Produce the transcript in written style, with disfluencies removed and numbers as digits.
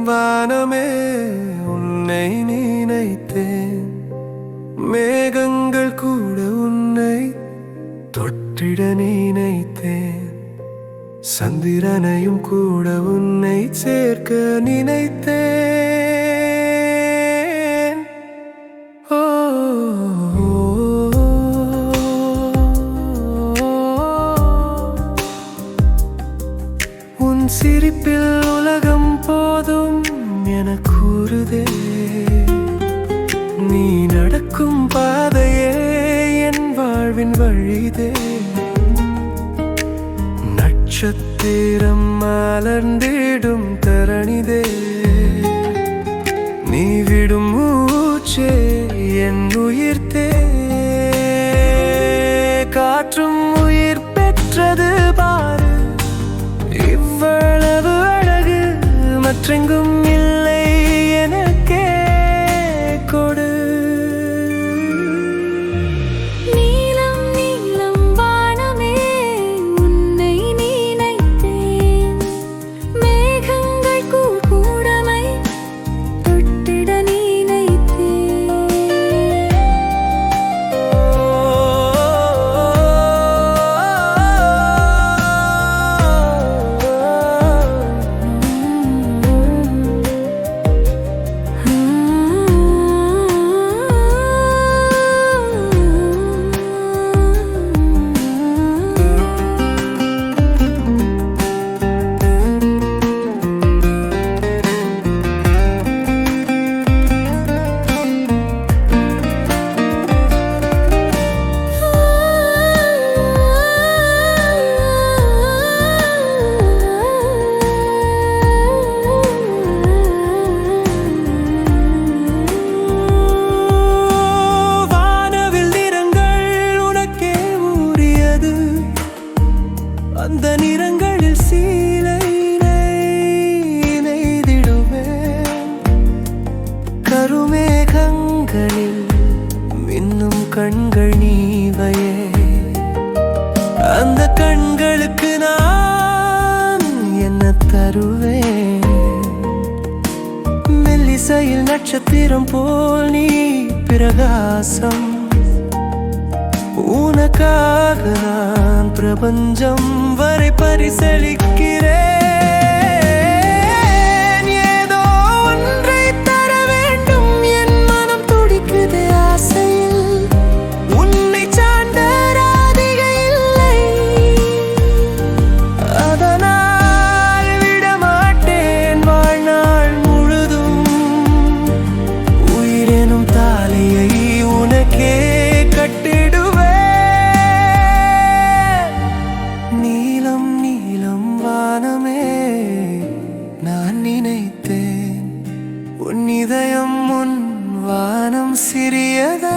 வானமே உன்னை நினைத்தேன். மேகங்கள் கூட உன்னை தொட்டிட நினைத்தேன். சந்திரனையும் கூட உன்னை சேர்க்க நினைத்தேன். ஓ உன் சிரிப்பில் உலகம் போதும் என கூறுதே. நீ நடக்கும் பாதையே என் வாழ்வின் வழிதே. நட்சத்திரம் மலர்ந்திடும் தரணிதே. நீ விடும் மூச்சே என் உயிர்த்தே. காற்றும் உயிர் பெற்றது பாரு. இவ்வளவு அழகு மற்றெங்கும் இல்லை எனக்கே கொடு. நீலம் நீலம் வானமே உன்னை நினைத்தேன். மேகங்கள் கூடமை தொட்டிட நினைத்தேன். அந்த நிறங்களில் சீலை நெய்திடுவேன். கருமேகங்களில் மின்னும் கண்கள் நீவையே. அந்த கண்களுக்கு நான் என்ன தருவேன்? மெல்லிசையில் நட்சத்திரம் போல் நீ பிரகாசம். உனக்காக நான் பிரபஞ்சம் வரை பரிசளிக்கிறேன். ஏதோ ஒன்றை தர வேண்டும் என் மனம் துடிக்குது ஆசையில். உன்னை சார்ந்த ராதிகை இல்லை. அதனால் விடமாட்டேன் வாழ்நாள் முழுதும். உயிரெனும் தாலியை உனக்கே கட்டிடுவேன். நீலம் நீலம் வானமே நான் நினைத்தேன். உன் இதயம் உன் வானம் சிறியதா?